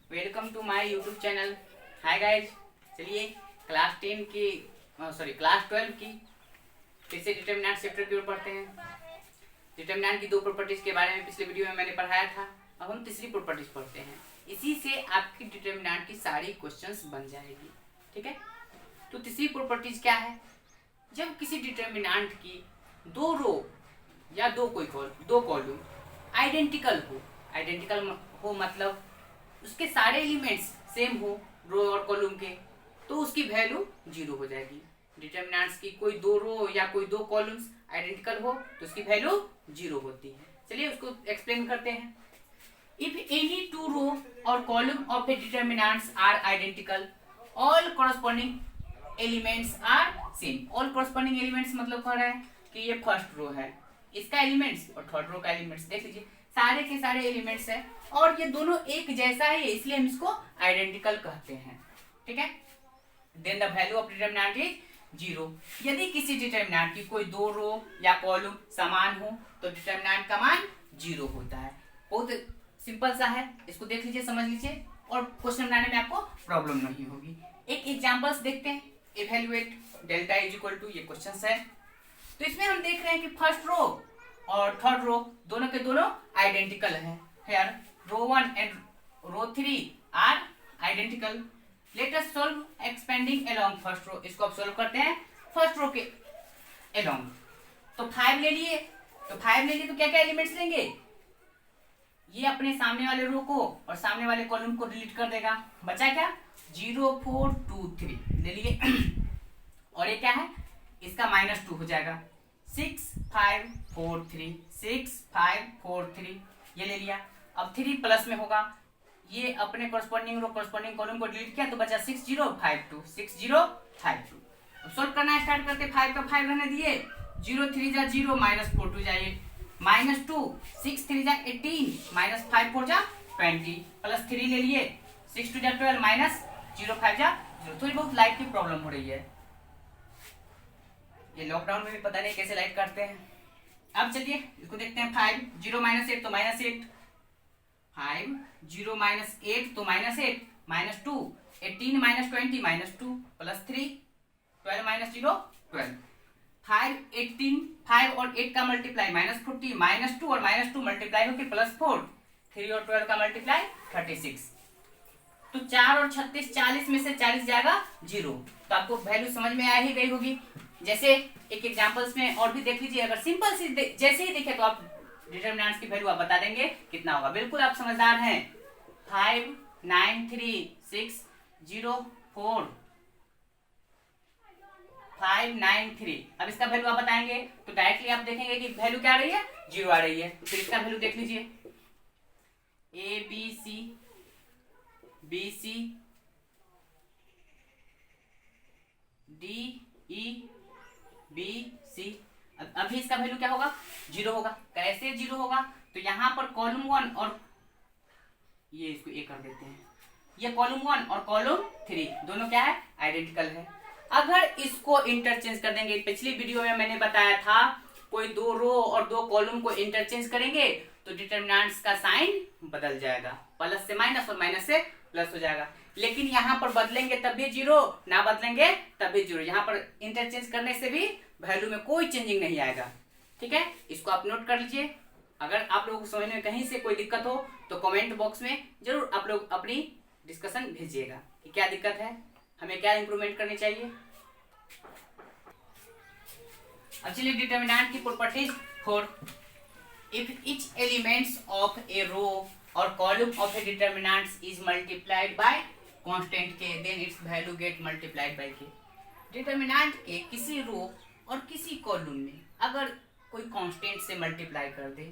Welcome to my YouTube channel. Hi guys, चलिए class 10 की class 12 की फिर से डिटर्मिनेंट चैप्टर की ओर पढ़ते हैं। डिटर्मिनेंट की दो प्रॉपर्टीज के बारे में पिछले वीडियो में मैंने पढ़ाया था। अब हम तीसरी प्रॉपर्टीज पढ़ते हैं। इसी से आपकी डिटर्मिनेंट की सारी क्वेश्चंस बन जाएगी। ठीक है, तो तीसरी प्रॉपर्टीज क्या है? जब किसी डिटर्मिनेंट की दो रो या दो कॉलम आइडेंटिकल हो मतलब उसके सारे एलिमेंट्स सेम हो रो और कॉलम के, तो उसकी वैल्यू 0 हो जाएगी। डिटर्मिनेंट्स की कोई दो रो या कोई दो कॉलम्स आइडेंटिकल हो तो उसकी वैल्यू 0 होती है। चलिए उसको एक्सप्लेन करते हैं। इफ एनी टू रो और column of a determinants are identical, all corresponding elements are same. All corresponding elements मतलब कह रहा है कि ये फर्स्ट रो है, इसका एलिमेंट्स और थर्ड रो का एलिमेंट्स देख लीजिए, सारे के सारे एलिमेंट्स है और ये दोनों एक जैसा है, इसलिए हम इसको आइडेंटिकल कहते हैं। ठीक है, then the value of determinant is 0। यदि किसी डिटर्मिनेंट की कोई दो रो या कॉलम समान हो तो डिटर्मिनेंट का मान 0 होता है। बहुत सिंपल सा है, इसको देख लीजिए, समझ लीजिए और क्वेश्चन बनाने में आपको प्रॉब्लम नहीं होगी। एक एग्जांपल्स देखते हैं। Evaluate delta is equal to, ये क्वेश्चन है। तो इसमें हम देख रहे हैं कि फर्स्ट रो और थर्ड रो दोनों के दोनों आइडेंटिकल है। Here row 1 and row 3 are identical. Let us solve expanding along first row. इसको अब सॉल्व करते हैं फर्स्ट रो के अलोंग। तो 5 ले लिए, तो क्या क्या एलिमेंट्स लेंगे? ये अपने सामने वाले रो को और सामने वाले कॉलम को डिलीट कर देगा। बचा क्या? 0 4 2 3 ले लिए और ये क्या है? इसका -2 हो जाएगा। 6 5 4 3 6 5 4 3 ये ले लिया। अब 3 प्लस में होगा, ये अपने कोरस्पॉन्डिंग रो कोरस्पॉन्डिंग कॉलम को डिलीट किया तो बचा 6 0 5 2 6 0 5 2। अब सॉल्व करना स्टार्ट करते। 5 का 5 रहने दिए, 0 3 जा 0 -4 2 जाइए -2 6 3 जा 18 -5 4 जा 20 प्लस 3 ले लिए 6 2 जा 12 -0 5 जा 0। थोड़ी बहुत लाइट की प्रॉब्लम हो रही है, ये लॉकडाउन में भी पता नहीं कैसे लाइट काटते हैं। अब चलिए इसको देखते हैं। 5 0 -8 तो -8, 5 0 -8 तो -8 -2 18 -20 -2 प्लस 3 12 -0 12 5 18 5 और 8 का मल्टीप्लाई -40 -2 और -2 मल्टीप्लाई होकर +4 3 और 12 का मल्टीप्लाई 36। तो 4 और 36 40 में से 40 जाएगा 0। तो आपको वैल्यू समझ में आ ही गई होगी। जैसे एक एग्जांपल्स में और भी देख लीजिए। अगर सिंपल सी जैसे ही देखे तो आप डिटर्मिनेंट्स की वैल्यू आप बता देंगे कितना होगा। बिल्कुल आप समझदार हैं। 5 9 3 6 0 4 5 9 3। अब इसका वैल्यू आप बताएंगे तो डायरेक्टली आप देखेंगे कि वैल्यू क्या आ रही है? 0 आ रही है। फिर इसका वैल्यू देख लीजिए, A B C D E B C. अभी इसका वैल्यू क्या होगा? 0 होगा। कैसे 0 होगा? तो यहाँ पर कॉलम 1 और ये इसको ए कर देते हैं, ये कॉलम 1 और कॉलम 3 दोनों क्या है? आइडेंटिकल है। अगर इसको इंटरचेंज कर देंगे, पिछली वीडियो में मैंने बताया था कोई दो रो और दो कॉलम को इंटरचेंज करेंगे तो डिटर्मिनेंट्स का साइन बदल जाएगा, प्लस से माइनस और माइनस से प्लस हो जाएगा। लेकिन यहाँ पर बदलेंगे तब भी 0, ना बदलेंगे तब भी 0। यहाँ पर इंटरचेंज करने से भी वैल्यू में कोई चेंजिंग नहीं आएगा। ठीक है, इसको आप नोट कर लीजिए। अगर आप लोगों को समझने में कहीं से कोई दिक्कत हो तो कमेंट बॉक्स में जरूर आप लोग अपनी डिस्कशन भेजिएगा कि क्या दिक्कत है, हमें क्या इंप्रूवमेंट करनी चाहिए। अब चलिए डिटर्मिनेंट की properties 4। If each elements of a row और column of a determinants is multiplied by constant K, then its value get multiplied by K. Determinant के किसी रो और किसी कॉलम में अगर कोई कांस्टेंट से मल्टीप्लाई कर दे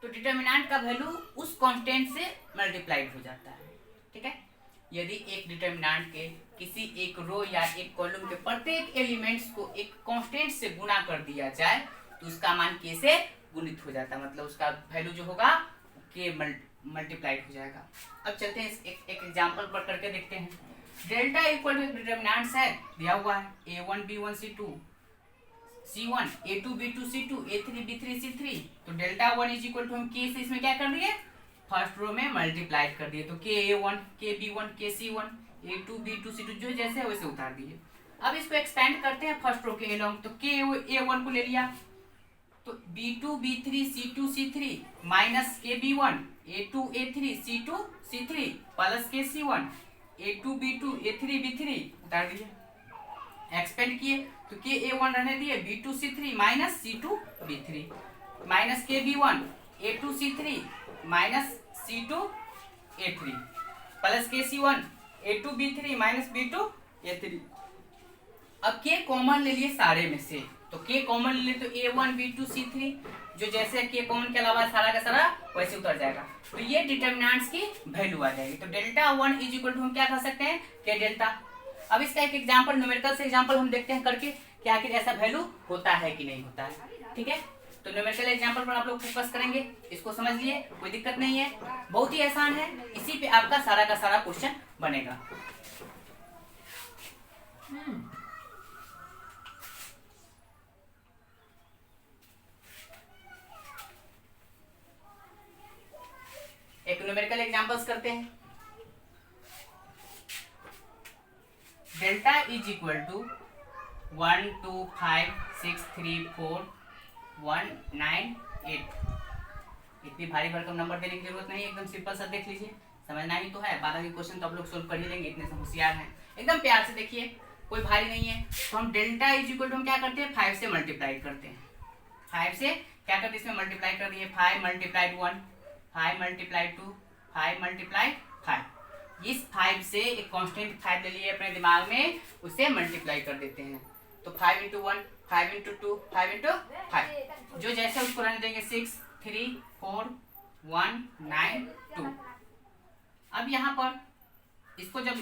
तो डिटर्मिनेंट का वैल्यू उस कांस्टेंट से मल्टीप्लाइड हो जाता है। ठीक है, यदि एक डिटर्मिनेंट के किसी एक रो या एक कॉलम के प्रत्येक एलिमेंट्स को एक कांस्टेंट से गुणा कर दिया जाए तो उसका मान के से गुणित हो जाता है, मतलब उसका वैल्यू जो होगा के मल्टीप्लाइड हो जाएगा। अब चलते हैं एक एग्जांपल पर करके देखते हैं। डेल्टा इक्वल टू डिटर्मिनेंट्स है, दिया हुआ है a1 b1 c2 c1 a2 b2 c2 a3 b3 c3। तो डेल्टा 1 इज इक्वल टू हम के से इसमें क्या कर दिए? फर्स्ट रो में मल्टीप्लाई कर दिए, तो KA1 KB1 KC1 A2 B2 C2 जो जैसे है वैसे उतार दिए। अब इसको एक्सपेंड करते हैं फर्स्ट रो के एलोंग, तो KA1 को ले लिया, तो B2 B3 C2 C3 minus KB1 A2 A3 C2 C3 plus KC1 A2 B2 A3 B3 उतार दिए। एक्सपेंड किए तो KA1 रहने दिए, B2 C3 minus C2 B3 minus KB1 A2 C3 minus C2 A3 plus KC1 A2 B3 minus B2 A3। अब K common ले लिए सारे में से, तो K कॉमन ले लिए तो A1 B2 C3 जो जैसे K कॉमन के अलावा सारा का सारा वैसे उतर जाएगा, तो ये डिटर्मिनेंट्स की वैल्यू आ जाएगी। तो डेल्टा 1 इज इक्वल टू हम क्या कह सकते हैं K डेल्टा। अब इसका एक एग्जांपल न्यूमेरिकल से एग्जांपल हम देखते हैं करके कि आखिर ऐसा वैल्यू होता है कि नहीं होता है। ठीक है, तो न्यूमेरिकल एग्जांपल पर आप लोग फोकस करेंगे, इसको समझ लिए, कोई दिक्कत नहीं है, बहुत ही आसान है, इसी पे आपका सारा का सारा क्वेश्चन बनेगा। एक न्यूमेरिकल एग्जांपल्स करते हैं। Delta is equal to 1 2 5 6 3 4 1 9 8। इतनी भारी भरकम नंबर देने की जरूरत नहीं, एकदम सिंपल सा देख लीजिए, समझना ही तो है। बाकी क्वेश्चन तो आप लोग सोल्व कर ही लेंगे, इतने से होशियार हैं। एकदम प्यार से देखिए, कोई भारी नहीं है। तो हम डेल्टा इज इक्वल टू हम क्या करते हैं 5 से मल्टीप्लाई करते हैं। 5 से क्या करते हैं इसमें मल्टीप्लाई कर दिए, 5 मल्टीप्लाइड 1 5 मल्टीप्लाइड 2 5 मल्टीप्लाइड 5। इस 5 से एक कांस्टेंट 5 ले लिए अपने दिमाग में, उसे मल्टीप्लाई कर देते हैं। तो 5 इंटू 1 5 इंटू 2 5 इंटू 5 जो जैसे उसको रहने देंगे 6 3 4 1 9 2। अब यहाँ पर इसको जब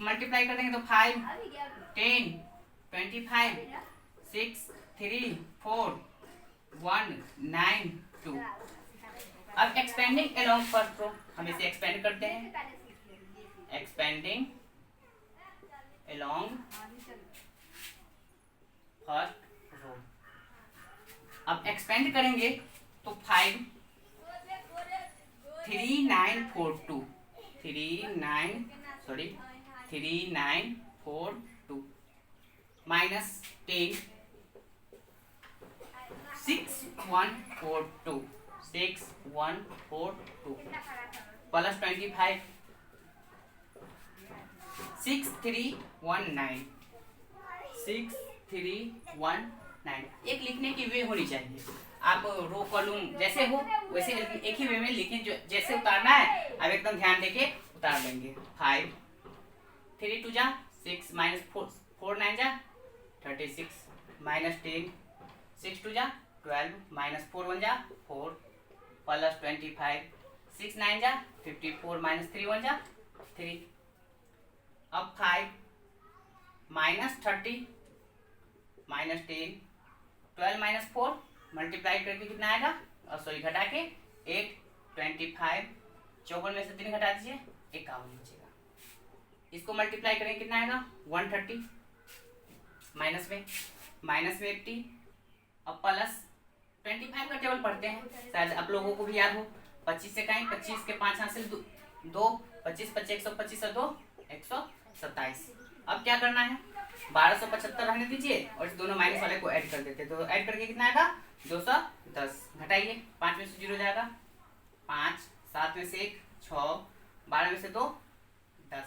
मल्टीप्लाई कर देंगे तो 5 10 25 6 3 4 1 9 2। अब एक्सपेंडिंग अलोंग फर्स्ट रो हम इसे एक्सपेंड करते हैं, एक्सपेंडिंग अलोंग फर्स्ट रो। अब एक्सपेंड करेंगे तो 5 3 9 4 2 3 9 4 2 माइनस 10 6 1 4 2 6 1 4 2 प्लस 25 6 3 1 9 6 3 1 9। एक लिखने की वे होनी चाहिए, आप रो कॉलम जैसे हो वैसे एक ही वे में लिखें, जो जैसे उतारना है अब एकदम ध्यान देके उतार लेंगे। 5 3 2 जा 6 माइनस 4 9 जा 36 माइनस 10 6 2 जा 12 माइनस 4 1 जा 4 प्लस 25 6 9 जा 54 माइनस 3 1 जा 3। अब 5 माइनस 30 माइनस 10 12 माइनस 4 मल्टीप्लाई करके कितना आएगा, सॉरी घटा के 8 25 54 में से 3 घटा दीजिए 51 बचेगा। इसको मल्टीप्लाई करेंगे कितना आएगा 130 माइनस में 80 अब प्लस 25 का टेबल पढ़ते हैं, शायद आप लोगों को भी याद हो। 25 से कहीं 25 के 5 हासिल 2 25 25 125 और 2 127। अब क्या करना है 1275 रहने दीजिए और इस दोनों माइनस वाले को ऐड कर देते, तो ऐड करके कितना आएगा 210 घटाइए 5 में से 0 जाएगा 5 7 में से 1 6 12 में से 2 10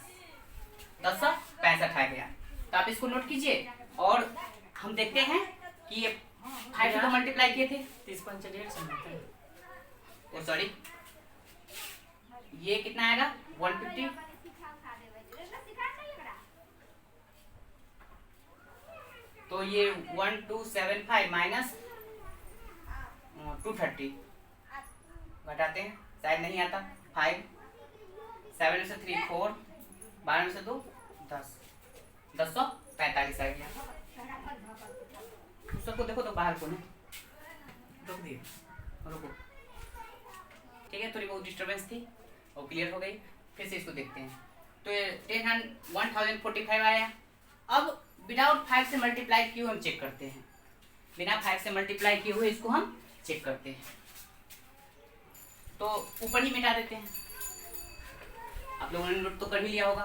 1065 आ गया। तो आप इसको नोट कीजिए और हम देखते हैं कि ये 5 से तो मल्टीप्लाई किए थे 30 5 150 ओ सॉरी ये कितना आएगा 150 तो ये 1275 माइनस 230 घटाते हैं, शायद नहीं आता। 5 7 में से 3 4 12 में से 2 10 1045 आ गया। सबको देखो तो बाहर कौन है, रुक दिए रुको। ठीक है, थोड़ी बहुत डिस्टर्बेंस थी और क्लियर हो गई। फिर से इसको देखते हैं, तो 1045 आया। अब विदाउट 5 से मल्टीप्लाई किए हुए हम चेक करते हैं, बिना 5 से मल्टीप्लाई किए हुए इसको हम चेक करते हैं। तो ऊपर ही मिटा देते हैं। आप लोगों ने नोट तो कर ही लिया होगा।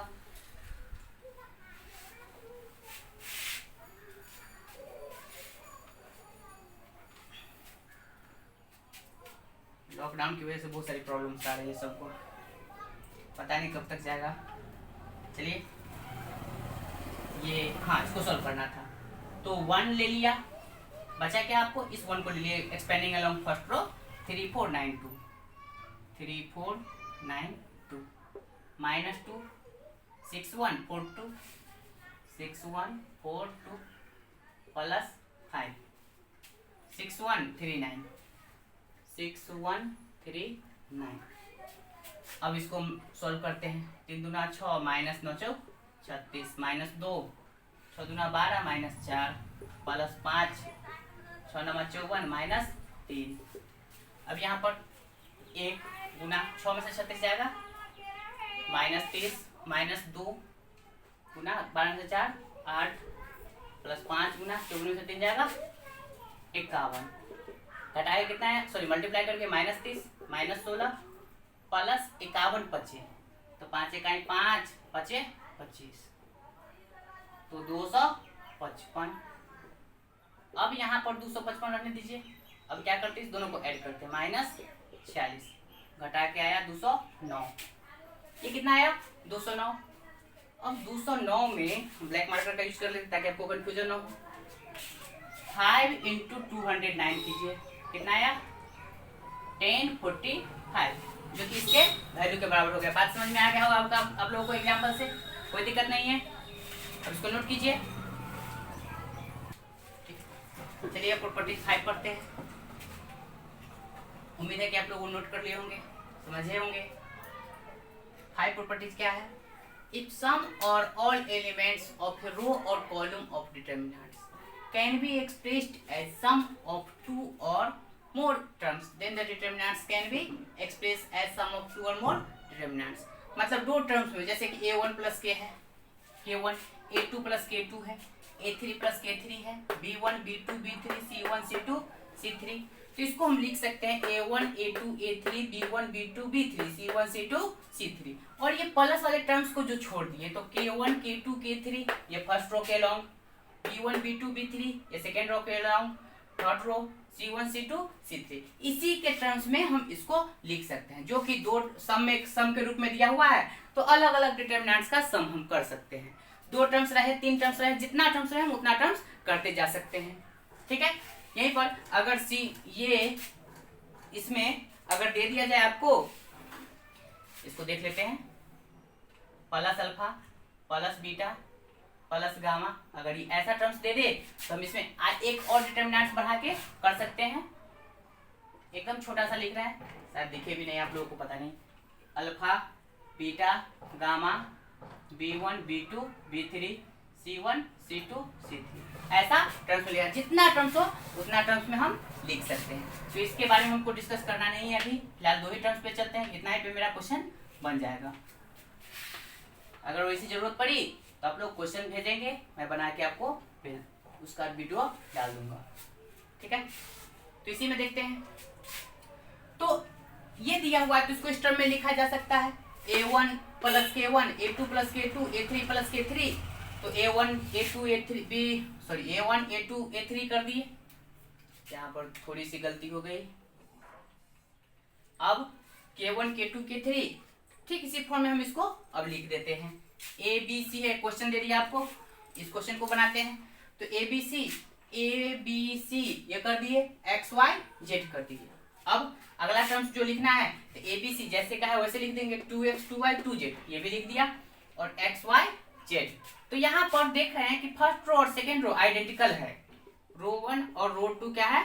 लॉकडाउन की वजह से बहुत सारी प्रॉब्लम्स आ रही है सबको, पता नहीं कब तक जाएगा। चलिए ये हाँ इसको सॉल्व करना था। तो 1 ले लिया, बचा क्या आपको, इस 1 को ले लिया expanding along first row 3 4 9 2 3 4 9 2 minus 2 6 1 4 2 6 1 4 2 plus 5 6 1 3 9 6 1 3 9। अब इसको सॉल्व करते हैं। 3 दूना 6 माइनस 9 चौक 36 माइनस 2 6 दूना 12 माइनस 4 प्लस 5 6 नंबर 54 माइनस 3। अब यहाँ पर 1 गुना 6 में से 36 जाएगा माइनस 30 माइनस 2 गुना 12 में से 4 8 प्लस 5 गुना 54 में से 3 जाएगा 51। घटाए कितना है, सॉरी मल्टीप्लाई करके माइनस 30 माइनस 16 प्लस 51 बचे, तो 5 इकाई 5 बचे 25, तो 255। अब यहाँ पर 255 रखने दीजिए। अब क्या करते हैं, इस दोनों को ऐड करते हैं, माइनस 46 घटा के आया 209। ये कितना आया 209। अब 209 में ब्लैक मार्कर का यूज कर लेते ताकि आपको कंफ्यूजन ना हो। 5 × 209 कीजिए, कितना आया 1045, जो कि इसके वैल्यू के बराबर हो गया। बात समझ में आ गया होगा आपका, आप लोगों को एग्जाम्पल से, कोई दिक्कत नहीं है। अब इसको नोट कीजिए। चलिए प्रॉपर्टीज 5 पढ़ते हैं। उम्मीद है कि आप लोग नोट कर लिए होंगे, समझे होंगे। 5 प्रॉपर्टीज क्या है, इफ सम और all elements of a row और column of determinants can be expressed as sum of 2 or more terms, then the determinants can be expressed as sum of 2 or more determinants। मतलब दो terms में, जैसे कि a1 plus k है k1, a2 plus k2 है, a3 plus k3 है, b1 b2 b3 c1 c2 c3। तो इसको हम लिख सकते हैं a1 a2 a3 b1 b2 b3 c1 c2 c3। और ये प्लस वाले टर्म्स को जो छोड़ दिए, तो k1 k2 k3 ये फर्स्ट रो के अलोंग, b1 b2 b3 ये सेकेंड रो के along, third row c1 c2 c3। इसी के टर्म्स में हम इसको लिख सकते हैं, जो कि दो सम के रूप में दिया हुआ है। तो अलग अलग डिटरमिनेंट्स का सम हम कर सकते हैं। 2 टर्म्स रहे 3 टर्म्स रहे, जितना टर्म्स रहे हम उतना टर्म्स करते जा सकते हैं। ठीक है, यहीं पर अगर ये इसमें अगर दे दिया जाए आपको, इसको देख लेते हैं, plus alpha plus beta plus gamma, अगर ये ऐसा टर्म्स दे दे तो हम इसमें एक और डिटरमिनेंट्स बढ़ा के कर सकते हैं। एकदम छोटा सा लिख रहे हैं, शायद दिखे भी नहीं आप लोगों को, पता नहीं। Alpha beta gamma b1 b2 b3 c1 c2 c3, ऐसा टर्म्स लिया, जितना टर्म्स हो उतना टर्म्स में हम लिख सकते हैं। तो इसके बारे में हमको डिस्कस करना नहीं है अभी, फिलहाल 2 ही टर्म्स पे चलते हैं। इतना ही पे मेरा क्वेश्चन बन जाएगा। अगर वैसी जरूरत पड़ी तो आप लोग क्वेश्चन भेजेंगे, मैं बना के आपको फिर उसका वीडियो डाल दूंगा। ठीक है, तो इसी में देखते हैं। तो ये दिया हुआ है, तो इसको इस टर्म में लिखा जा सकता है a1 plus k1 a2 plus k2 a3 plus k3। तो a1 a2 a3 a1 a2 a3 कर दिए, यहाँ पर थोड़ी सी गलती हो गई। अब k1 k2 k3 ठीक इसी फॉर्म में हम इसको अब लिख देते हैं। ए बी सी है, क्वेश्चन दे दिया आपको, इस क्वेश्चन को बनाते हैं। तो ए बी सी ये कर दिए, एक्स वाई जेड कर दिए। अब अगला टर्म्स जो लिखना है, तो ए बी सी जैसे का है वैसे लिख देंगे, 2x 2y 2z ये भी लिख दिया, और एक्स वाई जेड। तो यहाँ पर देख रहे हैं कि फर्स्ट रो और सेकेंड रो आइडेंटिकल है, रो 1 और रो 2 क्या है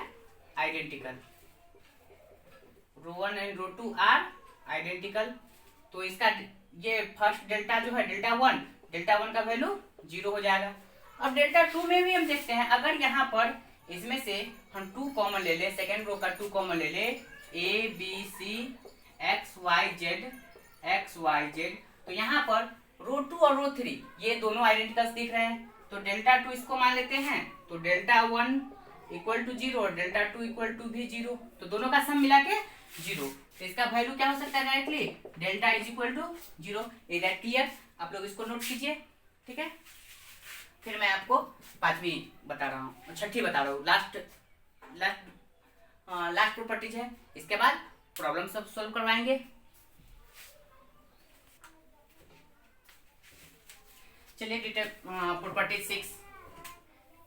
identical, row 1 and row 2 are identical. तो इसका ये फर्स्ट डेल्टा जो है डेल्टा वन का वैल्यू 0 हो जाएगा। अब डेल्टा 2 में भी हम देखते हैं, अगर यहाँ पर इसमें से हम 2 कॉमन ले ले, सेकेंड रो का 2 कॉमन ले ले, A B C X Y Z, तो यहाँ पर रो 2 और रो 3 ये दोनों आइडेंटिकल्स दिख रहे हैं। तो डेल्टा 2 इसको मान लेते हैं, तो डेल्टा 1 इक्वल टू 0 और डेल्टा 2 इक्वल टू भी 0, तो दोनों का सम मिला के 0। तो इसका वैल्यू क्या हो सकता है directly delta is equal to 0। Is that clear? आप लोग इसको नोट कीजिए, ठीक है। फिर मैं आपको पांचवी बता रहा हूँ, छठी बता रहा हूँ, लास्ट प्रॉपर्टीज है। इसके बाद प्रॉब्लम सब सॉल्व करवाएंगे। चलिए property 6,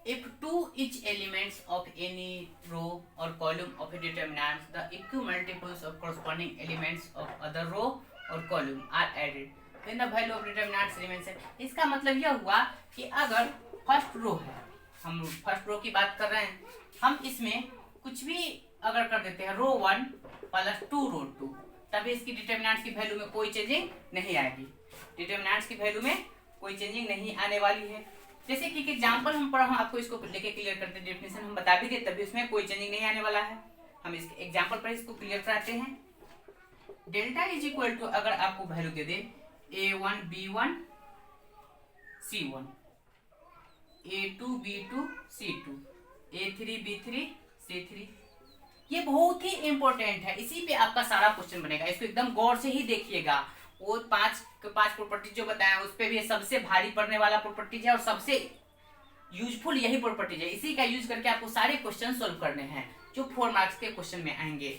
if two each elements of any row or column of a determinant, the equimultiples of corresponding elements of other row or column are added, then the value of determinants remains same। इसका मतलब यह हुआ कि अगर first row है, हम first row की बात कर रहे हैं, हम इसमें कुछ भी अगर कर देते हैं रो 1 प्लस 2 रो 2, तभी इसकी डिटर्मिनेंट्स की वैल्यू में कोई चेंजिंग नहीं आएगी। डिटर्मिनेंट्स की वैल्यू में कोई चेंजिंग नहीं आने वाली है। जैसे कि एग्जांपल हम पढ़ा, हम आपको इसको लेके क्लियर करते हैं, डेफिनेशन हम बता भी दे तभी उसमें कोई चेंजिंग नहीं आने वाला है। हम इसके एग्जांपल पर इसको क्लियर कराते हैं। डेल्टा इज इक्वल टू, अगर आपको वैल्यू दे दे a1 b1 c1, a2 b2 c2, a3 b3 c3, ये बहुत ही इंपॉर्टेंट है, इसी पे आपका सारा क्वेश्चन बनेगा। इसको एकदम गौर से ही देखिएगा। वो पांच प्रॉपर्टी जो बताया उस पे भी सबसे भारी पड़ने वाला प्रॉपर्टीज है और सबसे यूजफुल यही प्रॉपर्टीज है। इसी का यूज करके आपको सारे क्वेश्चन सॉल्व करने हैं जो 4 मार्क्स के क्वेश्चन में आएंगे,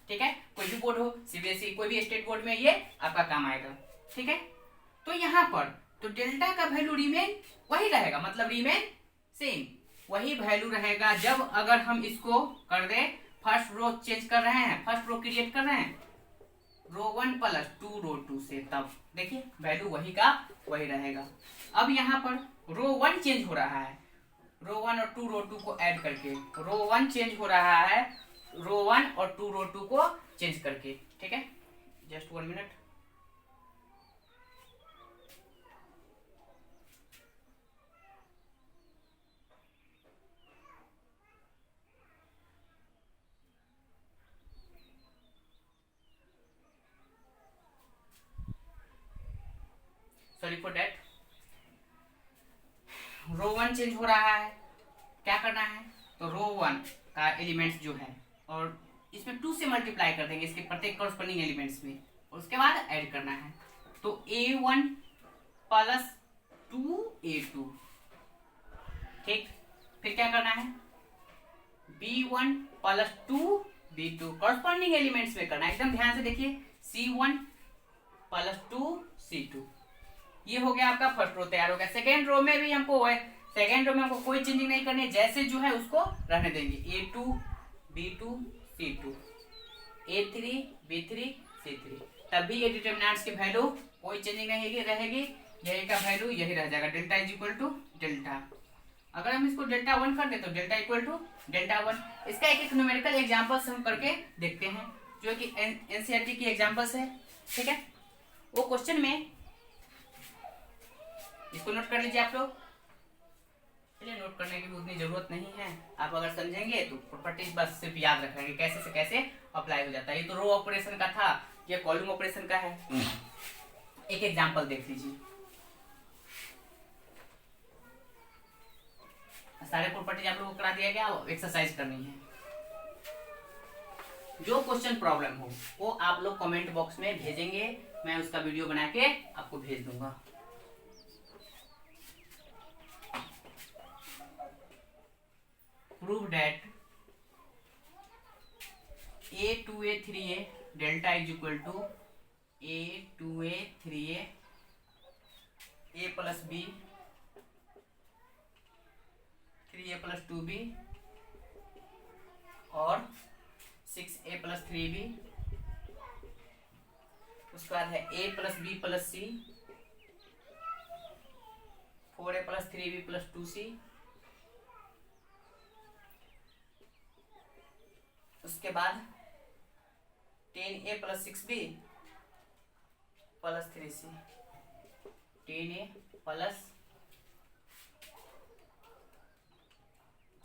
ठीक है। कोई भी बोर्ड हो, सीबीएसई कोई भी स्टेट बोर्ड में, ये आपका काम आएगा, ठीक है। तो यहाँ पर तो डेल्टा का वैल्यू रिमेन वही रहेगा, मतलब रिमेन सेम वही वैल्यू रहेगा। जब अगर हम इसको कर दे, फर्स्ट रो चेंज कर रहे हैं, फर्स्ट रो क्रिएट कर रहे हैं रो 1 प्लस 2 रो 2 से, तब देखिए वैल्यू वही का वही रहेगा। अब यहाँ पर रो 1 चेंज हो रहा है, रो 1 और 2 रो 2 को ऐड करके रो 1 चेंज हो रहा है रो 1 और 2 रो 2 को चेंज करके, ठीक है। Just 1 minute. Sorry for that. Row 1 change हो रहा है, क्या करना है, तो रो 1 का एलिमेंट्स जो है और इसमें 2 से मल्टीप्लाई कर देंगे इसके प्रत्येक कॉरस्पॉन्डिंग एलिमेंट्स में, और उसके बाद ऐड करना है। तो a1 प्लस 2a2, ठीक। फिर क्या करना है, b1 plus 2b2 corresponding elements में करना है। एकदम ध्यान से देखिए, c1 प्लस 2c2, ये हो गया आपका फर्स्ट रो तैयार हो गया। सेकेंड रो में भी हमको सेकेंड रो में हमको कोई चेंजिंग नहीं करनी है, जैसे जो है उसको रहने देंगे। a2 b2 c2, a3 b3 c3, तभी ये डिटर्मिनेंट्स की वैल्यू कोई चेंजिंग नहीं रहेगी, यही का वैल्यू यही रह जाएगा। Delta is equal to delta. अगर हम इसको डेल्टा 1 कर दे तो डेल्टा इक्वल टू डेल्टा 1। इसका एक न्यूमेरिकल एग्जांपल्स हम करके देखते हैं, जो कि एनसीईआरटी की एग्जांपल्स है, ठीक है। वो क्वेश्चन में इसको नोट कर लीजिए आप लोग। चलिए, नोट करने की भी उतनी जरूरत नहीं है, आप अगर समझेंगे तो प्रॉपर्टीज बस सिर्फ याद रखेंगे कैसे से कैसे अप्लाई हो जाता है। ये तो रो ऑपरेशन का था, ये कॉलम ऑपरेशन का है। एक एग्जांपल देख लीजिए, सारे प्रॉपर्टीज आप लोगों को करा दिया गया, एक्सरसाइज करनी है। जो क्वेश्चन प्रॉब्लम हो वो आप लोग कमेंट बॉक्स में भेजेंगे, मैं उसका वीडियो बना के आपको भेज दूंगा। Prove that a 2a 3a delta is equal to a 2a 3a a plus b 3a plus 2b और 6a plus 3b। उसके बाद है a plus b plus c, 4a plus 3b plus 2c, उसके बाद 10a plus 6b plus 3c, 10a plus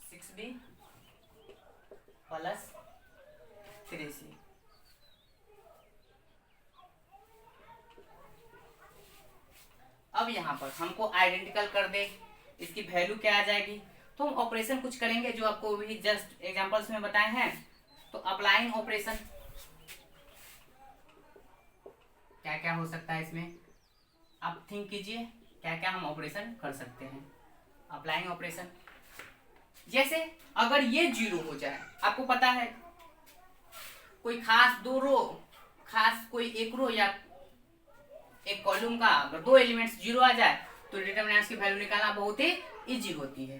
6b plus 3c। अब यहाँ पर हमको आइडेंटिकल कर दे, इसकी वैल्यू क्या आ जाएगी, तो हम ऑपरेशन कुछ करेंगे जो आपको भी जस्ट एग्जांपल्स में बताए हैं। तो अप्लाइंग ऑपरेशन, क्या क्या हो सकता है इसमें, आप थिंक कीजिए क्या क्या हम ऑपरेशन कर सकते हैं। अप्लाइंग ऑपरेशन, जैसे अगर ये 0 हो जाए, आपको पता है कोई खास दो रो, खास कोई एक रो या एक कॉलम का अगर दो एलिमेंट्स 0 आ जाए तो डिटरमिनेंट्स की वैल्यू निकालना बहुत ही इजी होती है।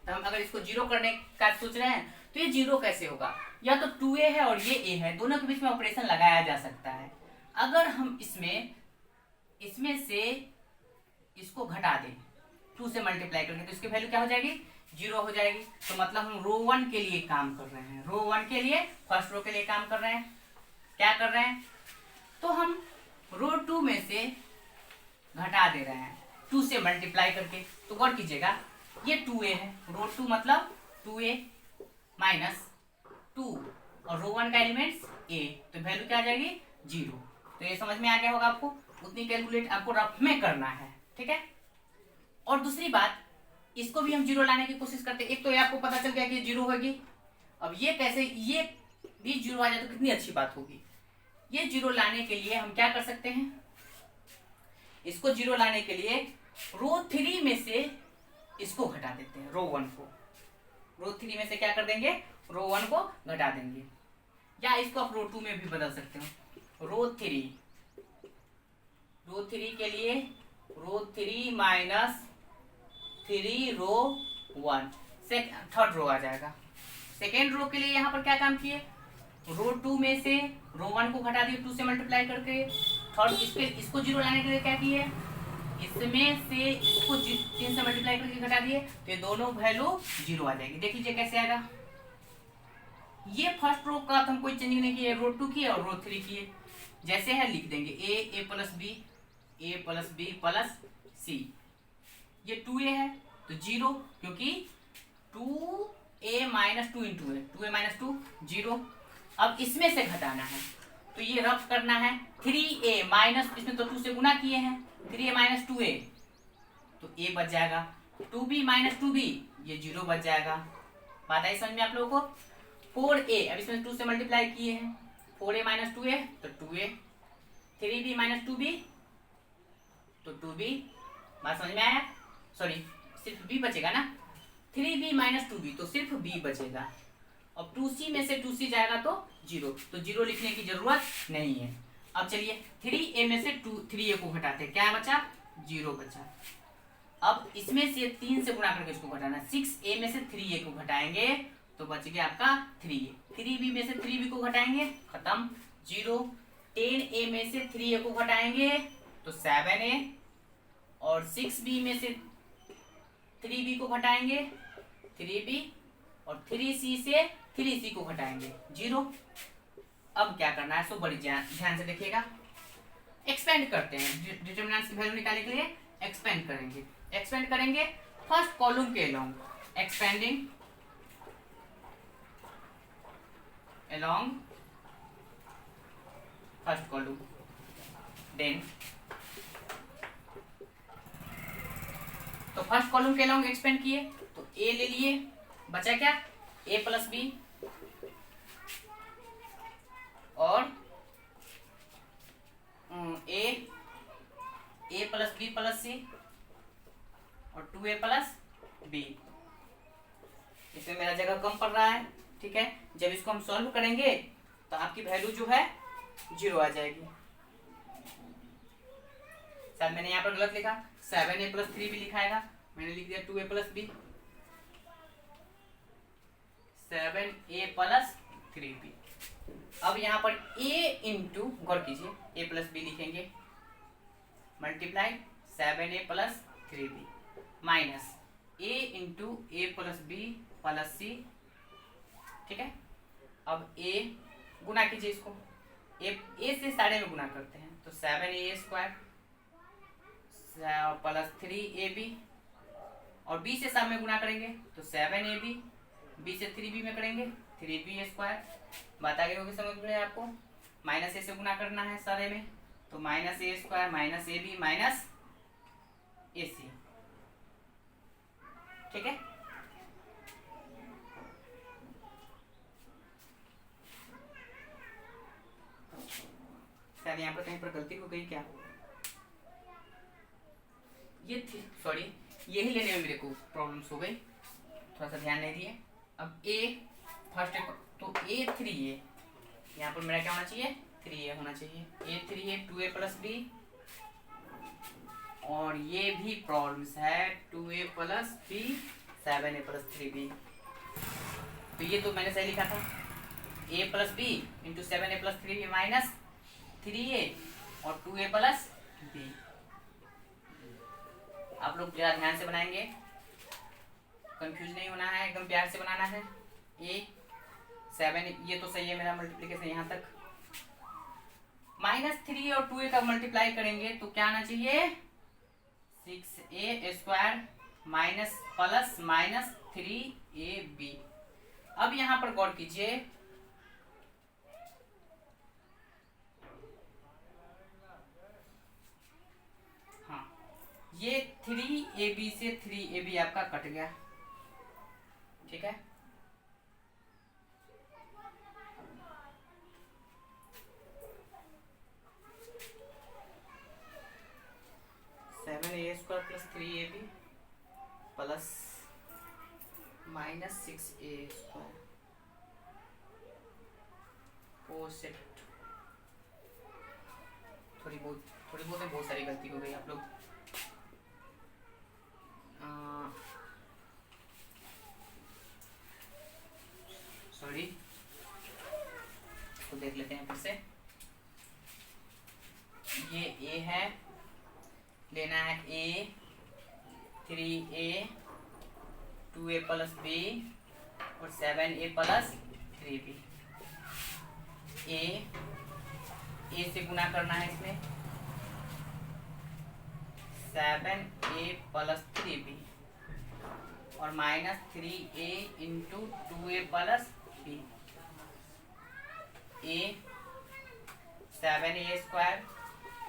तो हम अगर इसको 0 करने का सोच रहे हैं तो ये 0 कैसे होगा, या तो 2a है और ये a है, दोनों के बीच में ऑपरेशन लगाया जा सकता है। अगर हम इसमें से इसको घटा दें 2 से मल्टीप्लाई करके तो इसकी वैल्यू क्या हो जाएगी, 0 हो जाएगी। तो मतलब हम रो 1 के लिए काम कर रहे हैं, रो 1 के लिए, फर्स्ट रो के लिए काम कर रहे हैं। क्या कर रहे हैं, तो हम रो 2 में से घटा दे रहे हैं 2 से मल्टीप्लाई करके। तो गौर कीजिएगा ये 2a है, रो 2 मतलब 2a माइनस 2 और रो 1 का एलिमेंट्स a, तो वैल्यू क्या आ जाएगी, 0। तो ये समझ में आ गया होगा आपको, उतनी कैलकुलेट आपको रफ में करना है, ठीक है। और दूसरी बात, इसको भी हम 0 लाने की कोशिश करते हैं। एक तो ये आपको पता चल गया कि 0 होगी, अब ये कैसे, ये भी 0 आ जाए तो कितनी अच्छी बात होगी। ये 0 लाने के लिए हम क्या कर सकते हैं, इसको 0 लाने के लिए रो 3 में से इसको घटा देते हैं, रो 1 को। रो 3 में से क्या कर देंगे, रो 1 को घटा देंगे, या इसको आप रो 2 में भी बदल सकते हो। रो 3 के लिए रो 3 माइनस 3 रो 1, थर्ड रो आ जाएगा। सेकेंड रो के लिए यहाँ पर क्या काम किए, रो 2 में से रो 1 को घटा दिए 2 से मल्टीप्लाई करके। थर्ड इसको 0 लाने के लिए क्या किए, इसमें से इसको 3 से मल्टीप्लाई करके घटा दिए, तो ये दोनों वैल्यू 0 आ जाएगी। देख लीजिए कैसे आएगा। ये फर्स्ट रो का हम कोई चेंजिंग नहीं किए, रो 2 किए और रो 3 किए, जैसे है लिख देंगे a plus b plus c। ये 2a है तो 0, क्योंकि 2a माइनस 2 इंटू है, 2a माइनस 2 0। अब इसमें से घटाना है तो ये रफ करना है, 3a माइनस, इसमें तो 2 से गुना किए हैं, 3a माइनस 2a तो a बच जाएगा, 2b माइनस 2b ये 0 बच जाएगा। बात आई समझ में आप लोगों को। 4a, अब इसमें 2 से मल्टीप्लाई किए हैं, 4a माइनस 2a तो 2a, 3b माइनस 2b तो 2b। बात समझ में आया, सॉरी सिर्फ b बचेगा ना, 3b माइनस 2b तो सिर्फ b बचेगा। अब 2c में से 2c जाएगा तो 0, तो 0 लिखने की जरूरत नहीं है। अब चलिए 3a में से 3a को घटाते, क्या बचा, 0 बचा। अब इसमें से 3 से गुणा करके इसको घटाना, 6a में से 3a को घटाएंगे तो बच गया आपका 3a, 3b में से 3b को घटाएंगे, खत्म, 0। 10a में से 3a को घटाएंगे तो 7a, और 6b में से 3b को घटाएंगे 3b, और 3c से 3c को घटाएंगे 0। अब क्या करना है, सो बड़ी ध्यान से देखिएगा। एक्सपेंड करते हैं, डिटरमिनेंट्स की वैल्यू निकालने के लिए एक्सपेंड करेंगे फर्स्ट कॉलम के along, expanding along first column, then तो फर्स्ट कॉलम के अलोंग एक्सपेंड किए तो a ले लिए, बचा क्या, a प्लस b और a plus b plus c और 2a प्लस b। इसमें मेरा जगह कम पड़ रहा है, ठीक है। जब इसको हम सॉल्व करेंगे तो आपकी वैल्यू जो है 0 आ जाएगी। शायद मैंने यहाँ पर गलत लिखा, 7a प्लस 3b लिखाएगा, मैंने लिख दिया 2a plus b, 7a plus 3b। अब यहाँ पर a इंटू, गौर कीजिए, a प्लस b लिखेंगे, multiply 7a plus 3b minus a into a plus b plus c, ठीक है। अब a गुना कीजिए, इसको a से सारे में गुना करते हैं तो 7a स्क्वायर प्लस 3ab, और b से सब में गुना करेंगे तो 7ab, b से 3b में करेंगे 3b स्क्वायर। बात आगे होगी समझ में आपको। माइनस a से गुना करना है सारे में तो minus a square minus ab minus ac, ठीक है। शायद यहाँ पर कहीं पर गलती हो गई क्या, ये थी सॉरी, यही लेने में मेरे को प्रॉब्लम्स हो गई, थोड़ा सा ध्यान नहीं दिए। अब ए फर्स्ट तो ए 3a, यहाँ पर मेरा क्या होना चाहिए 3a होना चाहिए, ए 3a 2a प्लस बी, और ये भी प्रॉब्लम्स है 2a plus B 7a plus 3b। तो ये तो मैंने सही लिखा था, a plus B into 7a plus 3b minus 3a और 2a प्लस बी। आप लोग जरा ध्यान से बनाएंगे, कंफ्यूज नहीं होना है, एकदम प्यार से बनाना है। a 7, ये तो सही है मेरा मल्टीप्लिकेशन यहाँ तक, माइनस 3 और 2a का मल्टीप्लाई करेंगे तो क्या आना चाहिए 6a square minus plus minus 3ab। अब यहाँ पर गौर कीजिए, हाँ ये 3ab से 3ab आपका कट गया, ठीक है। Seven a square plus 3ab plus minus 6a square, oh shit, थोड़ी बहुत सारी गलती हो गई आप लोग, सॉरी, तो देख लेते हैं फिर से। ये a है, लेना है a 3a 2a plus b और 7a प्लस 3b। a से गुना करना है इसमें 7a प्लस 3b और minus 3a into 2a plus b। a 7a square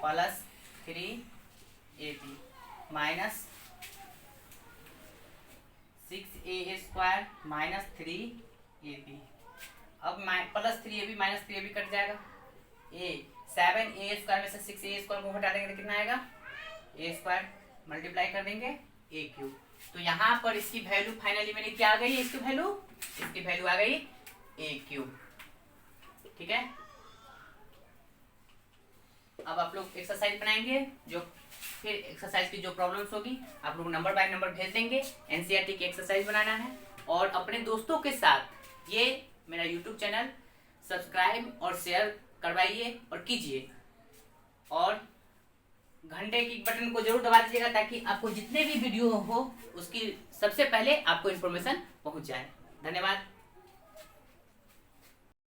plus 3ab minus 6a square minus 3ab। अब plus 3ab minus 3ab cut जाएगा, a 7a square में से 6a square को हटा देंगे तो कितना आएगा a स्क्वायर, मल्टीप्लाई कर देंगे a क्यूब। तो यहाँ पर इसकी वैल्यू फाइनली मैंने क्या आ गई, इसकी वैल्यू आ गई a क्यूब, ठीक है। अब आप लोग एक्सरसाइज बनाएंगे, जो फिर एक्सरसाइज की जो प्रॉब्लम्स होगी आप लोग नंबर बाय नंबर भेज देंगे, एनसीईआरटी की एक्सरसाइज बनाना है। और अपने दोस्तों के साथ ये मेरा यूट्यूब चैनल सब्सक्राइब और शेयर करवाइए और कीजिए, और घंटे की बटन को जरूर दबा दीजिएगा ताकि आपको जितने भी वीडियो हो उसकी सबसे पहले आपको इन्फॉर्मेशन पहुंच जाए। धन्यवाद।